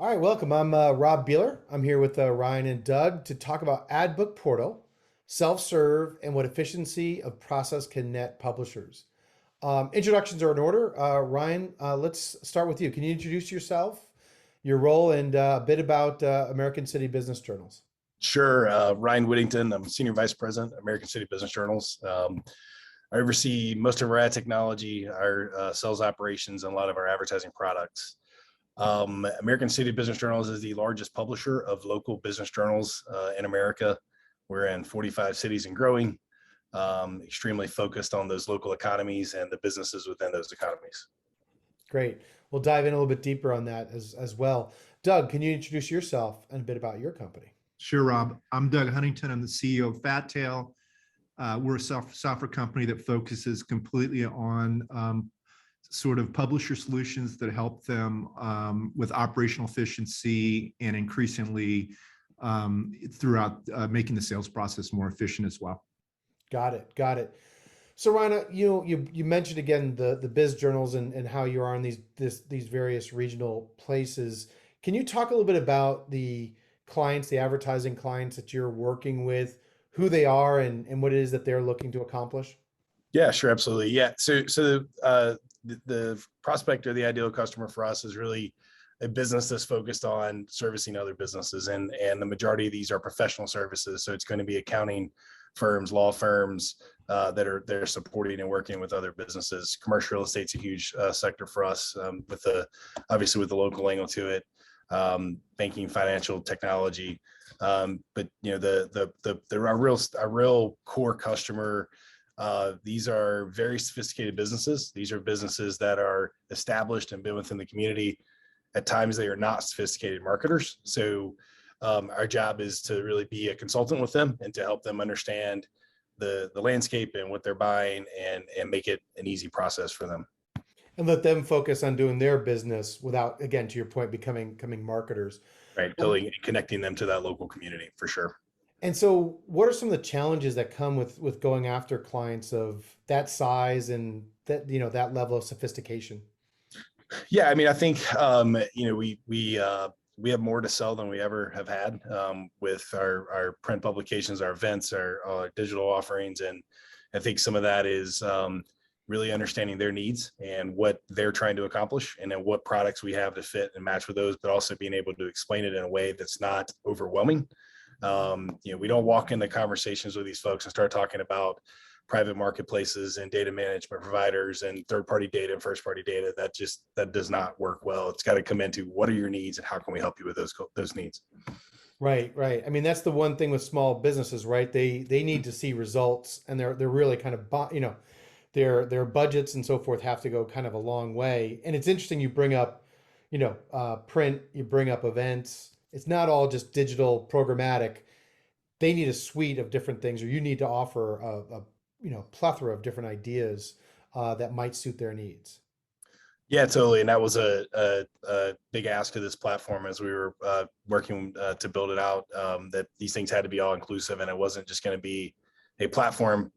All right, welcome. I'm Rob Beeler. I'm here with Ryan and Doug to talk about AdBookPORTAL, self-serve, and what efficiency of process can net publishers. Introductions are in order. Ryan, let's start with you. Can you introduce yourself, your role, and a bit about American City Business Journals? Sure. Ryan Whittington. I'm Senior Vice President, American City Business Journals. I oversee most of our ad technology, our sales operations, and a lot of our advertising products. American City Business Journals is the largest publisher of local business journals in America. We're in 45 cities and growing, extremely focused on those local economies and the businesses within those economies. Great. We'll dive in a little bit deeper on that as well. Doug, can you introduce yourself and a bit about your company? Sure, Rob. I'm Doug Huntington. I'm the CEO of FatTail. We're a software company that focuses completely on sort of publisher solutions that help them with operational efficiency and increasingly throughout making the sales process more efficient as well. Got it. Got it. So Ryan, you mentioned again the biz journals and how you are in these various regional places. Can you talk a little bit about the clients, the advertising clients that you're working with, who they are and what it is that they're looking to accomplish? Yeah, sure, absolutely. Yeah, so the prospect or the ideal customer for us is really a business that's focused on servicing other businesses, and the majority of these are professional services. So it's going to be accounting firms, law firms that are supporting and working with other businesses. Commercial real estate's a huge sector for us, obviously with the local angle to it. Banking, financial, technology, but our real core customer. These are very sophisticated businesses. These are businesses that are established and been within the community. At times, they are not sophisticated marketers. So our job is to really be a consultant with them and to help them understand the landscape and what they're buying and make it an easy process for them. And let them focus on doing their business without, again, to your point, becoming marketers. Right, building and connecting them to that local community for sure. And so what are some of the challenges that come with going after clients of that size and that level of sophistication? Yeah, I mean, I think we have more to sell than we ever have had with our print publications, our events, our digital offerings, and I think some of that is really understanding their needs and what they're trying to accomplish, and then what products we have to fit and match with those, but also being able to explain it in a way that's not overwhelming. We don't walk into conversations with these folks and start talking about private marketplaces and data management providers and third-party data and first-party data. That does not work well. It's got to come into what are your needs and how can we help you with those needs. Right, right. I mean, that's the one thing with small businesses, right? They need to see results, and they're really kind of their budgets and so forth have to go kind of a long way. And it's interesting you bring up print, you bring up events. It's not all just digital programmatic. They need a suite of different things, or you need to offer a plethora of different ideas that might suit their needs. Yeah, totally. And that was a big ask of this platform as we were working to build it out, that these things had to be all inclusive, and it wasn't just going to be a platform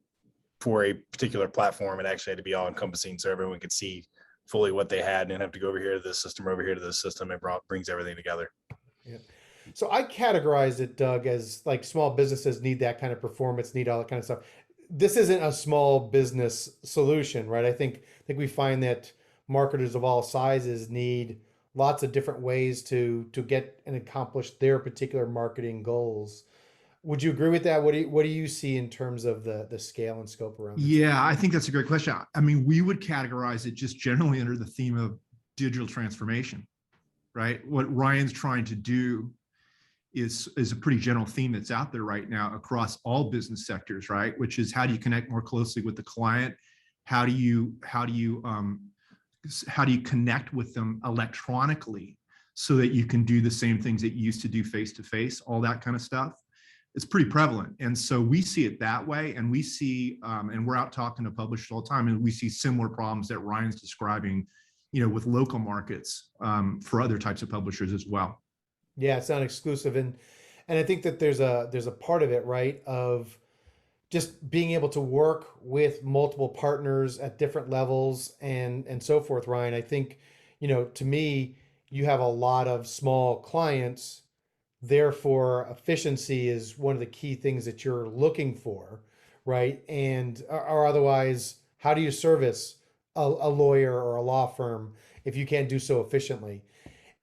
for a particular platform. It actually had to be all encompassing so everyone could see fully what they had and didn't have to go over here to this system, over here to this system. It brings everything together. Yeah. So I categorize it, Doug, as like small businesses need that kind of performance, need all that kind of stuff. This isn't a small business solution, right? I think we find that marketers of all sizes need lots of different ways to get and accomplish their particular marketing goals. Would you agree with that? What do you see in terms of the scale and scope around this? Yeah, I think that's a great question. I mean, we would categorize it just generally under the theme of digital transformation, right? What Ryan's trying to do is a pretty general theme that's out there right now across all business sectors, right? Which is, how do you connect more closely with the client? How do you connect with them electronically so that you can do the same things that you used to do face to face, all that kind of stuff? It's pretty prevalent. And so we see it that way. And we see, and we're out talking to publishers all the time, and we see similar problems that Ryan's describing, with local markets for other types of publishers as well. Yeah, it's not exclusive. And I think that there's a part of it, right, of just being able to work with multiple partners at different levels and so forth, Ryan. I think, to me, you have a lot of small clients. Therefore, efficiency is one of the key things that you're looking for, right? And or otherwise, how do you service a lawyer or a law firm if you can't do so efficiently?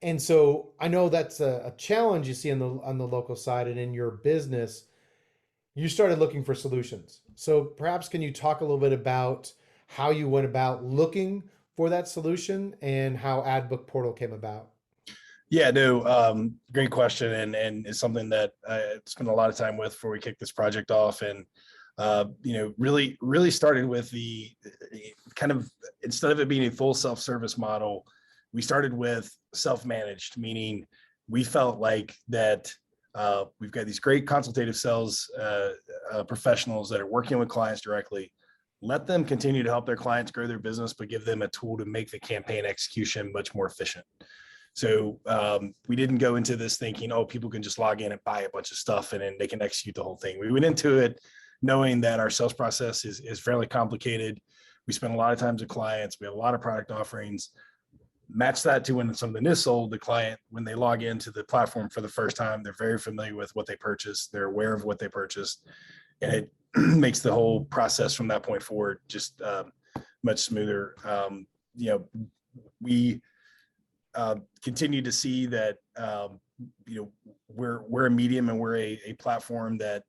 And so I know that's a challenge you see on the local side and in your business. You started looking for solutions. So perhaps can you talk a little bit about how you went about looking for that solution and how AdBook Portal came about? Yeah, no, great question, and it's something that I spent a lot of time with before we kicked this project off, and really started with the kind of, instead of it being a full self-service model, we started with self-managed, meaning we felt like that we've got these great consultative sales professionals that are working with clients directly. Let them continue to help their clients grow their business, but give them a tool to make the campaign execution much more efficient. So we didn't go into this thinking, oh, people can just log in and buy a bunch of stuff and then they can execute the whole thing. We went into it knowing that our sales process is fairly complicated. We spend a lot of time with clients. We have a lot of product offerings. Match that to when something is sold, the client, when they log into the platform for the first time, they're very familiar with what they purchased. They're aware of what they purchased. And it makes the whole process from that point forward just much smoother. We continue to see that we're a medium and we're a platform that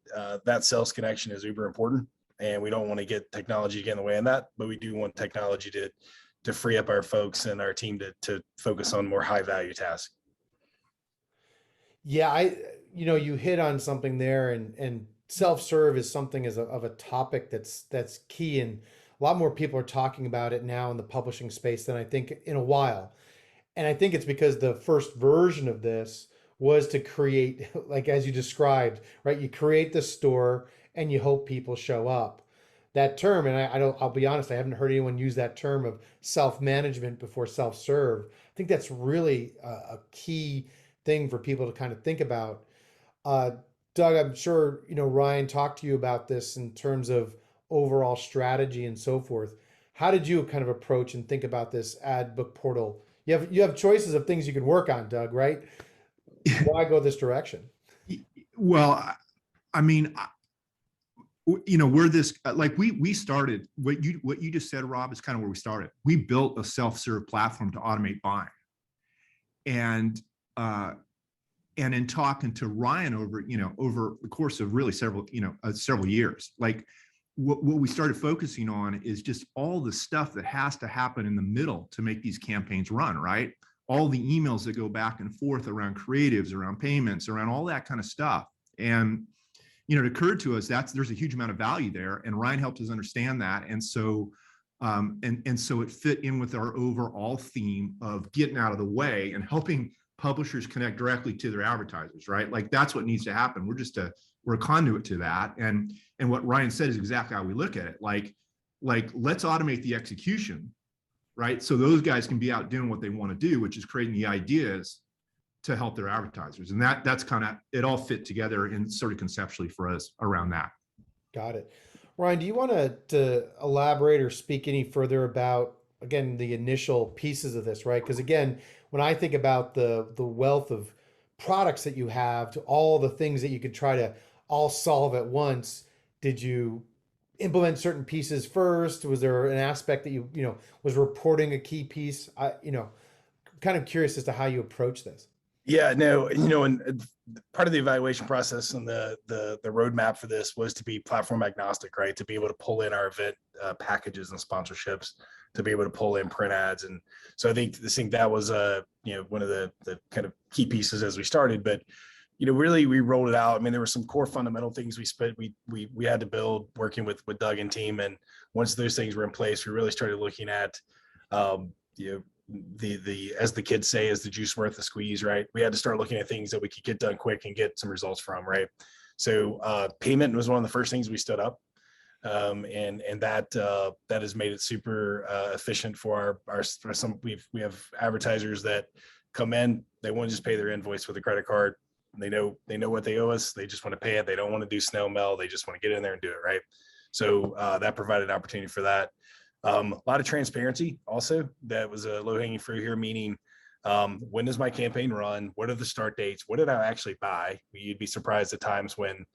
that sales connection is uber important, and we don't want to get technology to get in the way of that, but we do want technology to free up our folks and our team to focus on more high value tasks. Yeah, you hit on something there, and self-serve is something of a topic that's key, and a lot more people are talking about it now in the publishing space than I think in a while. And I think it's because the first version of this was to create, like as you described, right? You create the store and you hope people show up. That term, and I don't, I'll be honest, I haven't heard anyone use that term of self-management before self-serve. I think that's really a key thing for people to kind of think about. Uh, Doug, I'm sure, Ryan talked to you about this in terms of overall strategy and so forth. How did you kind of approach and think about this AdBookPORTAL? You have choices of things you can work on, Doug, right? Why go this direction? Well, I mean, we're this, like we started, what you just said, Rob, is kind of where we started. We built a self-serve platform to automate buying. And in talking to Ryan over the course of really several years, like what we started focusing on is just all the stuff that has to happen in the middle to make these campaigns run, right? All the emails that go back and forth around creatives, around payments, around all that kind of stuff. And, it occurred to us there's a huge amount of value there. And Ryan helped us understand that. And so, so it fit in with our overall theme of getting out of the way and helping publishers connect directly to their advertisers, right? Like that's what needs to happen. We're a conduit to that. And what Ryan said is exactly how we look at it. Like let's automate the execution, right? So those guys can be out doing what they want to do, which is creating the ideas to help their advertisers. And that's kind of, it all fit together and sort of conceptually for us around that. Got it. Ryan, do you want to elaborate or speak any further about, again, the initial pieces of this, right? Because again, when I think about the wealth of products that you have, to all the things that you could try to all solve at once, did you implement certain pieces first? Was there an aspect that you was reporting a key piece? Kind of curious as to how you approach this. Yeah, no, and part of the evaluation process and the roadmap for this was to be platform agnostic, right? To be able to pull in our event packages and sponsorships, to be able to pull in print ads. And so I think that was one of the kind of key pieces as we started. But really we rolled it out. I mean, there were some core fundamental things we had to build working with Doug and team. And once those things were in place, we really started looking at the as the kids say, is the juice worth the squeeze, right? We had to start looking at things that we could get done quick and get some results from, right? So payment was one of the first things we stood up. And that has made it super efficient for we have advertisers that come in, they want to just pay their invoice with a credit card. They know what they owe us. They just want to pay it. They don't want to do snail mail. They just want to get in there and do it, right? So that provided an opportunity for that. A lot of transparency also. That was a low hanging fruit here, meaning When does my campaign run? What are the start dates? What did I actually buy? You'd be surprised at times when,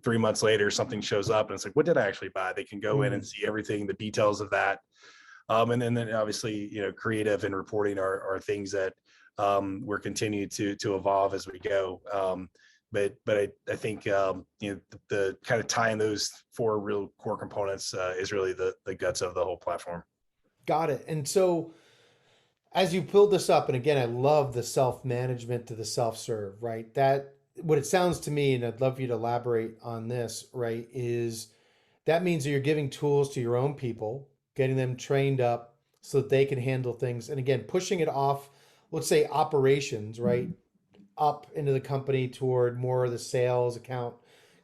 3 months later, something shows up and it's like, what did I actually buy? They can go in and see everything, the details of that. And then obviously, creative and reporting are things that we're continuing to evolve as we go. But I think, the kind of tying those four real core components is really the guts of the whole platform. Got it. And so as you build this up, and again, I love the self-management to the self-serve, right? That what it sounds to me, and I'd love for you to elaborate on this, right, is that means that you're giving tools to your own people, getting them trained up so that they can handle things. And again, pushing it off, let's say operations, right, up into the company toward more of the sales account,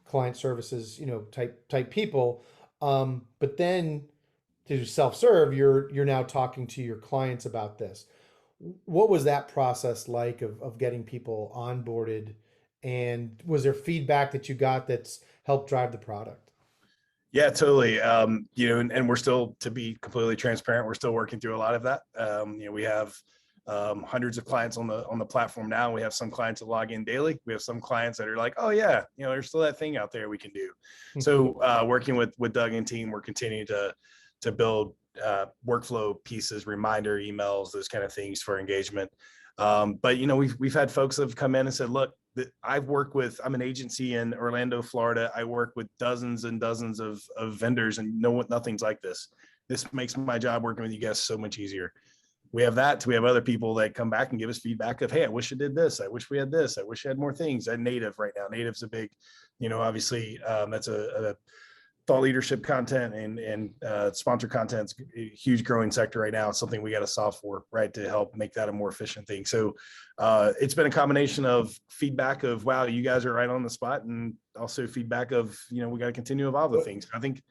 client services, type people. But then to self-serve, you're now talking to your clients about this. What was that process like of getting people onboarded? And was there feedback that you got that's helped drive the product? Yeah, totally. And we're still, to be completely transparent, we're still working through a lot of that. We have hundreds of clients on the platform now. We have some clients that log in daily. We have some clients that are like, oh yeah, there's still that thing out there we can do. So working with Doug and team, we're continuing to build workflow pieces, reminder emails, those kind of things for engagement. But we've had folks that have come in and said, look, I'm an agency in Orlando, Florida. I work with dozens and dozens of vendors, and nothing's like this. This makes my job working with you guys so much easier. We have that. We have other people that come back and give us feedback of, hey, I wish I did this. I wish we had this. I wish I had more things. At Native right now, Native's a big, obviously that's a thought leadership content and sponsor content's a huge growing sector right now. It's something we got to solve for, right, to help make that a more efficient thing. So it's been a combination of feedback of, wow, you guys are right on the spot, and also feedback of, we got to continue to evolve the things. I think,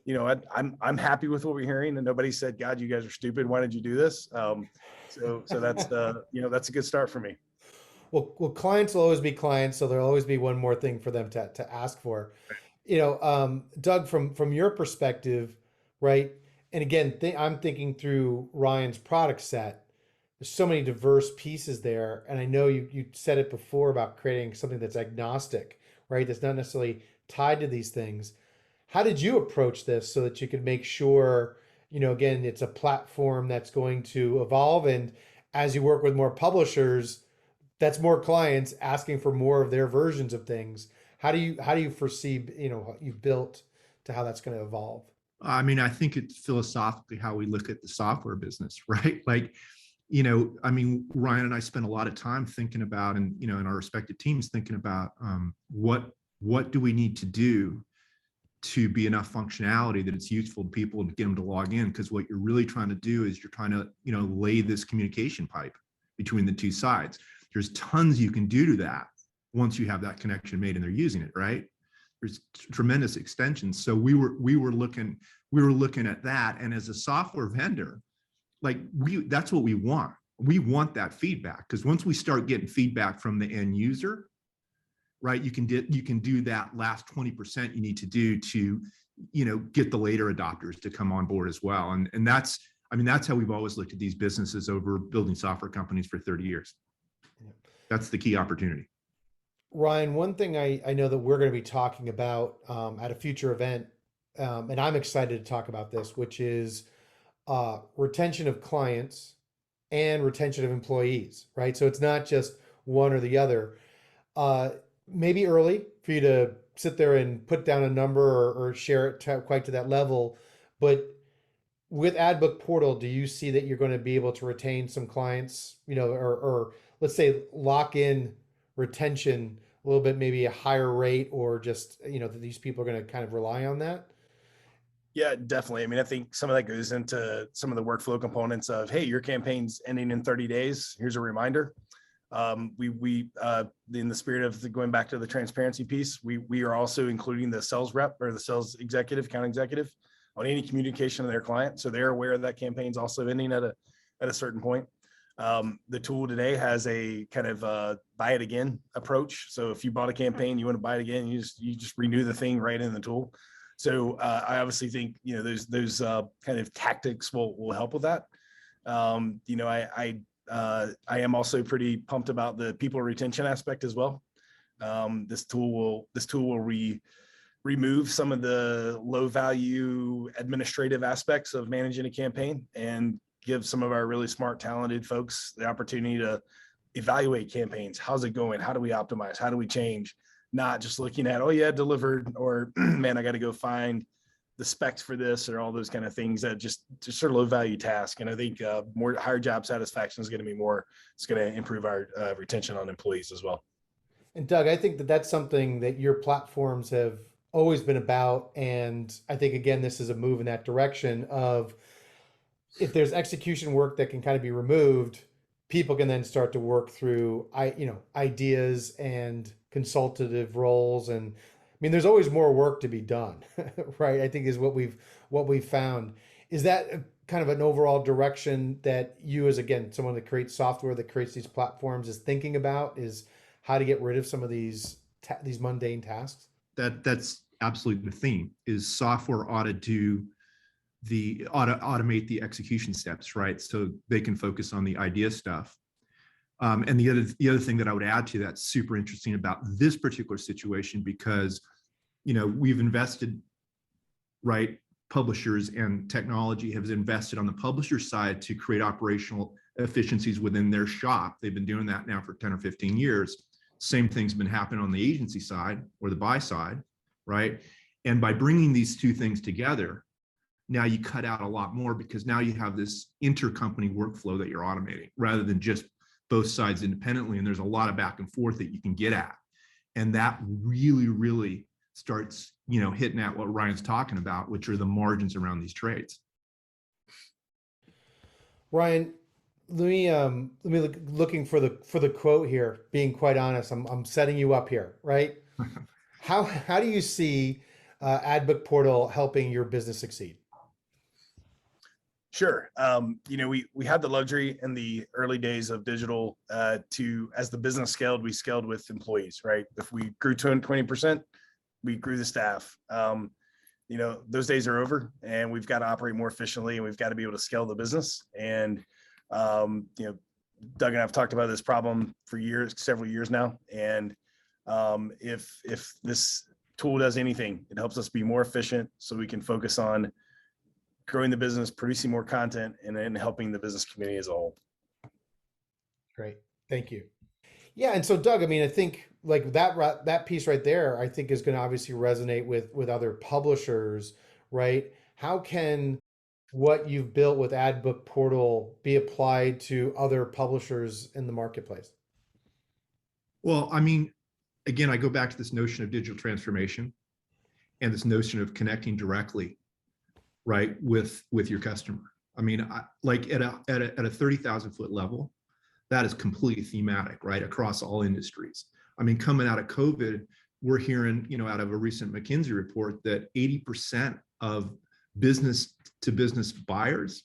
I'm happy with what we're hearing, and nobody said, God, you guys are stupid. Why did you do this? So that's that's a good start for me. Well, clients will always be clients, so there'll always be one more thing for them to ask for. Doug, from your perspective, right? And again, I'm thinking through Ryan's product set. There's so many diverse pieces there, and I know you said it before about creating something that's agnostic, right? That's not necessarily tied to these things. How did you approach this so that you could make sure, again, it's a platform that's going to evolve, and as you work with more publishers, that's more clients asking for more of their versions of things. How do you foresee, what you've built to how that's going to evolve? I mean, I think it's philosophically how we look at the software business, right? Like, Ryan and I spent a lot of time thinking about, and, in our respective teams thinking about what do we need to do to be enough functionality that it's useful to people to get them to log in? Because what you're really trying to do is you're trying to, lay this communication pipe between the two sides. There's tons you can do to that once you have that connection made and they're using it, right? There's tremendous extensions. So we were looking at that. And as a software vendor, like that's what we want. We want that feedback, because once we start getting feedback from the end user, right, you can do that last 20% you need to do to, get the later adopters to come on board as well. And that's how we've always looked at these businesses over building software companies for 30 years. That's the key opportunity. Ryan, one thing I know that we're going to be talking about at a future event, and I'm excited to talk about this, which is retention of clients and retention of employees, right? So it's not just one or the other. Maybe early for you to sit there and put down a number or share it quite to that level, but with AdBookPortal, do you see that you're going to be able to retain some clients, or let's say lock in retention a little bit, maybe a higher rate, or just, that these people are going to kind of rely on that? Yeah, definitely. I mean, I think some of that goes into some of the workflow components of, hey, your campaign's ending in 30 days. Here's a reminder. We in the spirit of going back to the transparency piece, we are also including the sales rep or the sales executive, account executive, on any communication to their client, so they're aware that campaign's also ending at a certain point. The tool today has a kind of buy it again approach. So if you bought a campaign, you want to buy it again, you just renew the thing right in the tool. So I obviously think those kind of tactics will help with that. I am also pretty pumped about the people retention aspect as well. This tool will remove some of the low value administrative aspects of managing a campaign and give some of our really smart, talented folks the opportunity to evaluate campaigns. How's it going? How do we optimize? How do we change? Not just looking at, oh yeah, delivered, or man, I got to go find the specs for this, or all those kind of things that just sort of low value task. And I think more higher job satisfaction is going to be more, it's going to improve our retention on employees as well. And Doug, I think that that's something that your platforms have always been about. And I think, again, this is a move in that direction of if there's execution work that can kind of be removed, people can then start to work through, ideas and consultative roles. And I mean, there's always more work to be done, right? I think is what we've found. Is that kind of an overall direction that you, as again, someone that creates software that creates these platforms, is thinking about, is how to get rid of some of these mundane tasks? That's absolutely the theme. Is software ought to automate the execution steps, right? So they can focus on the idea stuff. And the other thing that I would add to that's super interesting about this particular situation, because we've invested, right? Publishers and technology has invested on the publisher side to create operational efficiencies within their shop. They've been doing that now for 10 or 15 years. Same thing's been happening on the agency side or the buy side, right? And by bringing these two things together, now you cut out a lot more, because now you have this intercompany workflow that you're automating rather than just both sides independently. And there's a lot of back and forth that you can get at. And that really, really starts, hitting at what Ryan's talking about, which are the margins around these trades. Ryan, let me looking for the quote here. Being quite honest, I'm setting you up here, right? How do you see AdBookPORTAL helping your business succeed? Sure. We had the luxury in the early days of digital as the business scaled, we scaled with employees, right? If we grew 20%, we grew the staff. Those days are over, and we've got to operate more efficiently, and we've got to be able to scale the business. And, Doug and I've talked about this problem for several years now. And if this tool does anything, it helps us be more efficient so we can focus on growing the business, producing more content, and then helping the business community as a whole. Great. Thank you. Yeah. And so, Doug, I mean, I think like that piece right there, I think is going to obviously resonate with other publishers, right? How can what you've built with AdBookPORTAL be applied to other publishers in the marketplace? Well, I mean, again, I go back to this notion of digital transformation and this notion of connecting directly, right, with your customer. I mean, like at a 30,000 foot level, that is completely thematic, right, across all industries. I mean, coming out of COVID, we're hearing, out of a recent McKinsey report that 80% of business to business buyers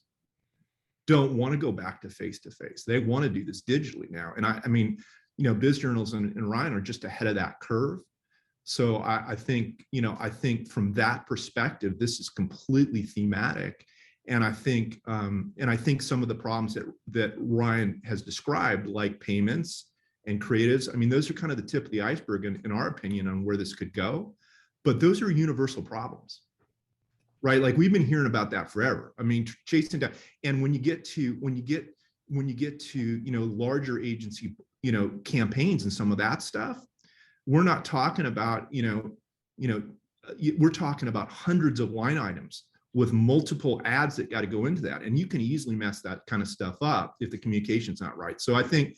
don't want to go back to face-to-face. They want to do this digitally now. And I mean, Biz Journals and Ryan are just ahead of that curve. So I think from that perspective, this is completely thematic. And I think some of the problems that Ryan has described, like payments and creatives, I mean, those are kind of the tip of the iceberg in our opinion on where this could go. But those are universal problems, right? Like we've been hearing about that forever. I mean, chasing down. And when you get to larger agency, campaigns and some of that stuff, we're not talking about, we're talking about hundreds of line items with multiple ads that got to go into that. And you can easily mess that kind of stuff up if the communication's not right. So I think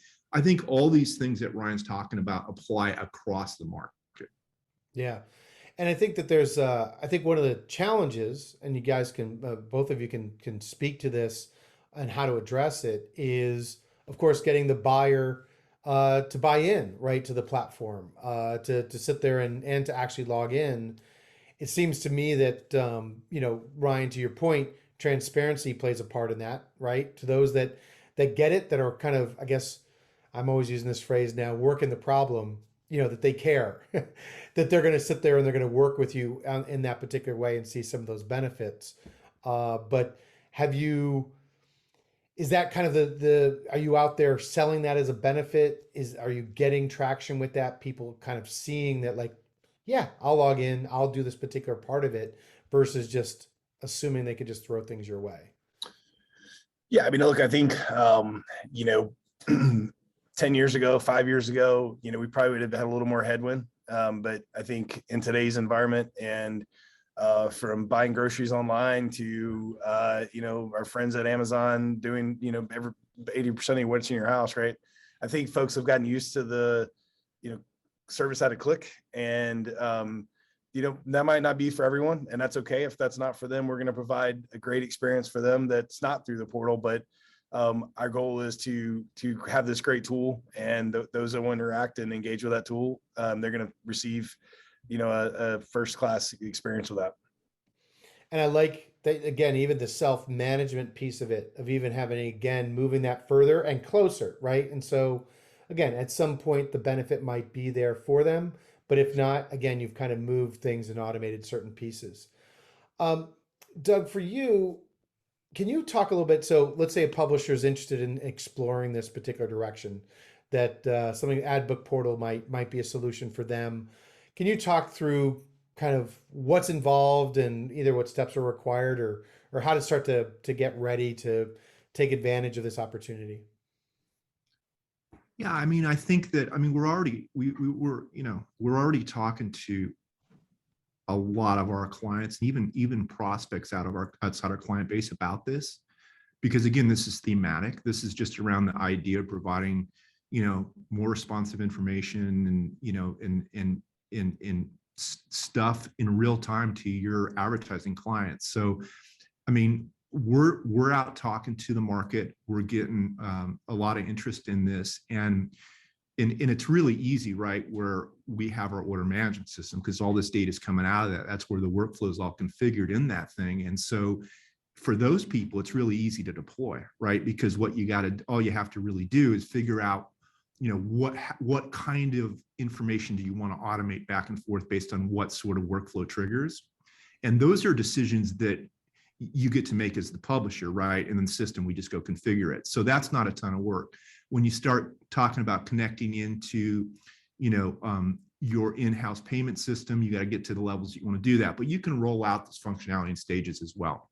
all these things that Ryan's talking about apply across the market. Yeah. And I think that there's, I think one of the challenges, and you guys can, both of you can speak to this and how to address it, is, of course, getting the buyer to buy in, right, to the platform, to sit there and to actually log in. It seems to me that, Ryan, to your point, transparency plays a part in that, right? To those that get it, that are kind of, I guess, I'm always using this phrase now, working the problem, that they care, that they're going to sit there and they're going to work with you in that particular way and see some of those benefits. But have you, is that kind of are you out there selling that as a benefit? Are you getting traction with that? People kind of seeing that like, yeah, I'll log in, I'll do this particular part of it versus just assuming they could just throw things your way. Yeah, I mean, look, I think, 10 years ago, 5 years ago, we probably would have had a little more headwind. But I think in today's environment and from buying groceries online to, our friends at Amazon doing, every 80% of what's in your house, right? I think folks have gotten used to the, service at a click, and, that might not be for everyone, and that's okay. If that's not for them, we're going to provide a great experience for them that's not through the portal. But our goal is to have this great tool, and those that will interact and engage with that tool, they're going to receive, a first-class experience with that. And I like that, again, even the self-management piece of it, of even having, again, moving that further and closer, right? And so, again, at some point, the benefit might be there for them. But if not, again, you've kind of moved things and automated certain pieces. Doug, for you, can you talk a little bit? So let's say a publisher is interested in exploring this particular direction, that something AdBookPORTAL might be a solution for them. Can you talk through kind of what's involved and either what steps are required or how to start to get ready to take advantage of this opportunity? Yeah, I mean, I think that, I mean, we're already talking to a lot of our clients, and even prospects outside our client base about this, because again, this is thematic. This is just around the idea of providing, more responsive information and, in stuff in real time to your advertising clients. So, I mean, we're out talking to the market. We're getting a lot of interest in this, and it's really easy, right? Where we have our order management system, because all this data is coming out of that. That's where the workflow is all configured in that thing. And so for those people, it's really easy to deploy, right? Because all you have to really do is figure out, what kind of information do you want to automate back and forth based on what sort of workflow triggers. And those are decisions that you get to make as the publisher, right? And then the system, we just go configure it. So that's not a ton of work. When you start talking about connecting into, your in-house payment system, you got to get to the levels you want to do that. But you can roll out this functionality in stages as well.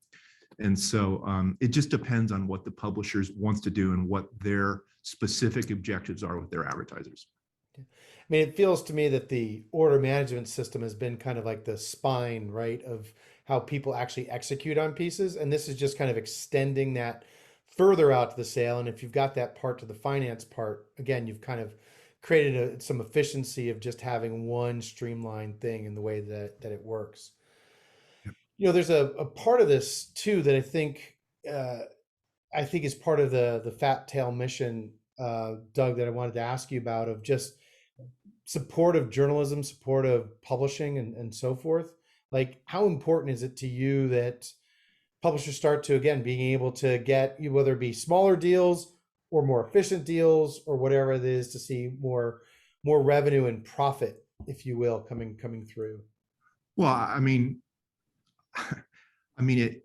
And so it just depends on what the publishers wants to do and what their specific objectives are with their advertisers. I mean, it feels to me that the order management system has been kind of like the spine, right, of how people actually execute on pieces. And this is just kind of extending that further out to the sale. And if you've got that part to the finance part, again, you've kind of created some efficiency of just having one streamlined thing in the way that it works. Yep. There's a part of this too that I think is part of the FatTail mission, Doug, that I wanted to ask you about, of just support of journalism, support of publishing, and so forth. Like, how important is it to you that publishers start to, again, being able to get, whether it be smaller deals or more efficient deals or whatever it is, to see more revenue and profit, if you will, coming through? Well, I mean, it,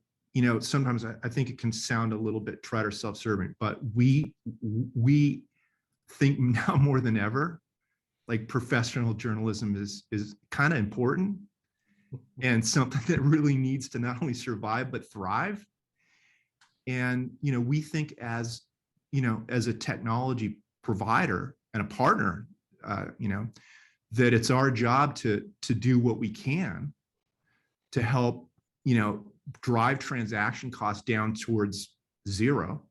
sometimes I think it can sound a little bit trite or self-serving, but we think now more than ever, like, professional journalism is kind of important and something that really needs to not only survive but thrive. And we think as a technology provider and a partner, that it's our job to do what we can to help drive transaction costs down towards zero,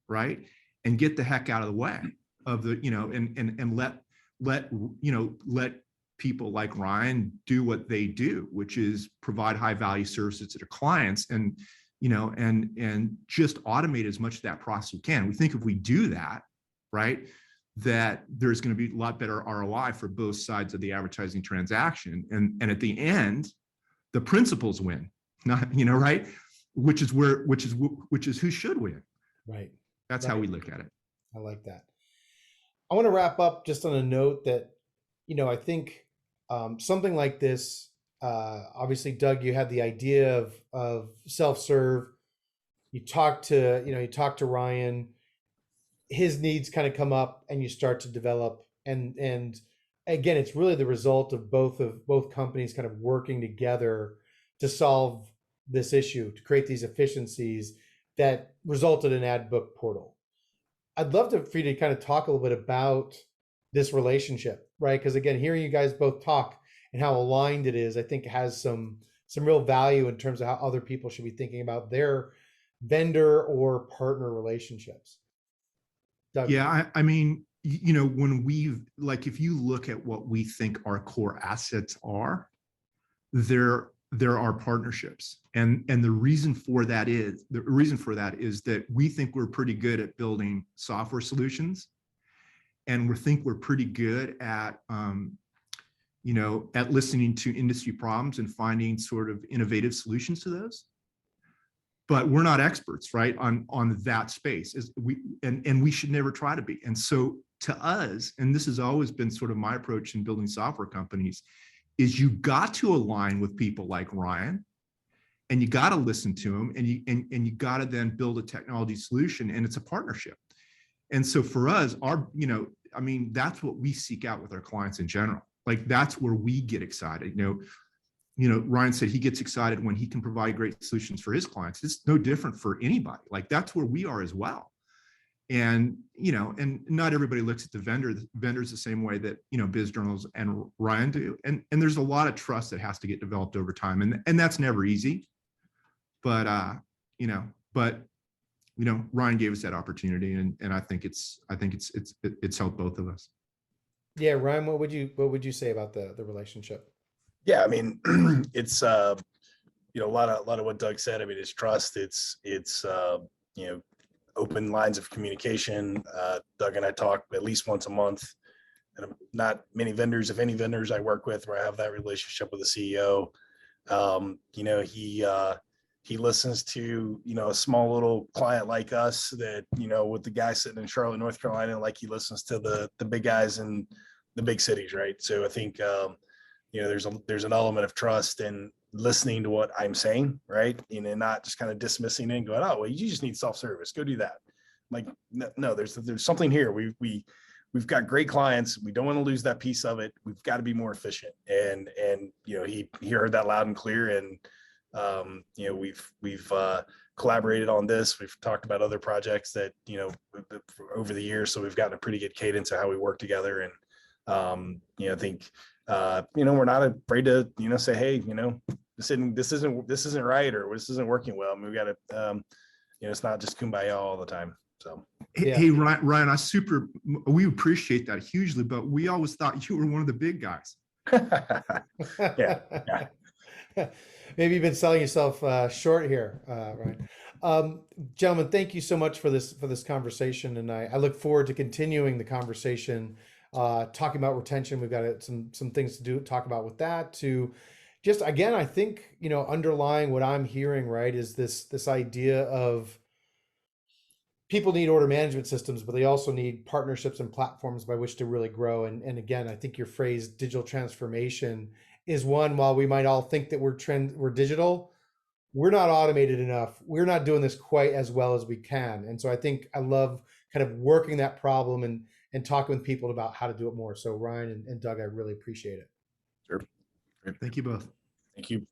right? And get the heck out of the way of the, and let people like Ryan do what they do, which is provide high value services to their clients, and just automate as much of that process we can. We think if we do that, right, that there's going to be a lot better ROI for both sides of the advertising transaction. And at the end, the principals win, not, right? Which is who should win. Right. That's right. How we look at it. I like that. I want to wrap up just on a note that, I think something like this, obviously, Doug, you had the idea of self-serve. you talk to, you talk to Ryan, his needs kind of come up and you start to develop, and again, it's really the result of both companies kind of working together to solve this issue, to create these efficiencies that resulted in AdBookPORTAL. I'd love for you to kind of talk a little bit about this relationship, right? Because again, hearing you guys both talk and how aligned it is, I think has some real value in terms of how other people should be thinking about their vendor or partner relationships. Doug. Yeah, I mean, when if you look at what we think our core assets are, there are partnerships. And the reason for that is that we think we're pretty good at building software solutions. And we think we're pretty good at, at listening to industry problems and finding sort of innovative solutions to those. But we're not experts, right, on that space. And we should never try to be. And so to us, and this has always been sort of my approach in building software companies, is you got to align with people like Ryan, and you got to listen to them, and you got to then build a technology solution, and it's a partnership. And so for us, that's what we seek out with our clients in general. Like, that's where we get excited. Ryan said he gets excited when he can provide great solutions for his clients. It's no different for anybody. Like, that's where we are as well. And, and not everybody looks at the vendors the same way that, Biz Journals and Ryan do. And there's a lot of trust that has to get developed over time. And that's never easy. But, Ryan gave us that opportunity, and I think it's helped both of us. Yeah, Ryan, what would you say about the relationship? Yeah, I mean, it's a lot of what Doug said. I mean, it's trust. It's open lines of communication. Doug and I talk at least once a month. And not many vendors, if any vendors I work with, where I have that relationship with the CEO. He listens to, a small little client like us that, with the guy sitting in Charlotte, North Carolina, like he listens to the big guys in the big cities, right? So I think, there's an element of trust in listening to what I'm saying, right? And not just kind of dismissing it and going, oh, well, you just need self-service, go do that. Like, no, there's something here. We've got great clients. We don't want to lose that piece of it. We've got to be more efficient. And he heard that loud and clear. And we've collaborated on this. We've talked about other projects that over the years. So we've gotten a pretty good cadence of how we work together. And I think we're not afraid to say, hey, this isn't right, or this isn't working well. I mean, we got to it's not just kumbaya all the time. So yeah. Hey, Ryan, we appreciate that hugely, but we always thought you were one of the big guys. Yeah. Maybe you've been selling yourself short here, Ryan. Gentlemen, thank you so much for this conversation, and I look forward to continuing the conversation, talking about retention. We've got some things to talk about with that. To just, again, I think underlying what I'm hearing, right, is this idea of people need order management systems, but they also need partnerships and platforms by which to really grow. And again, I think your phrase digital transformation is one. While we might all think that we're digital, we're not automated enough. We're not doing this quite as well as we can. And so I think I love kind of working that problem and talking with people about how to do it more. So Ryan and Doug, I really appreciate it. Sure. Thank you both. Thank you.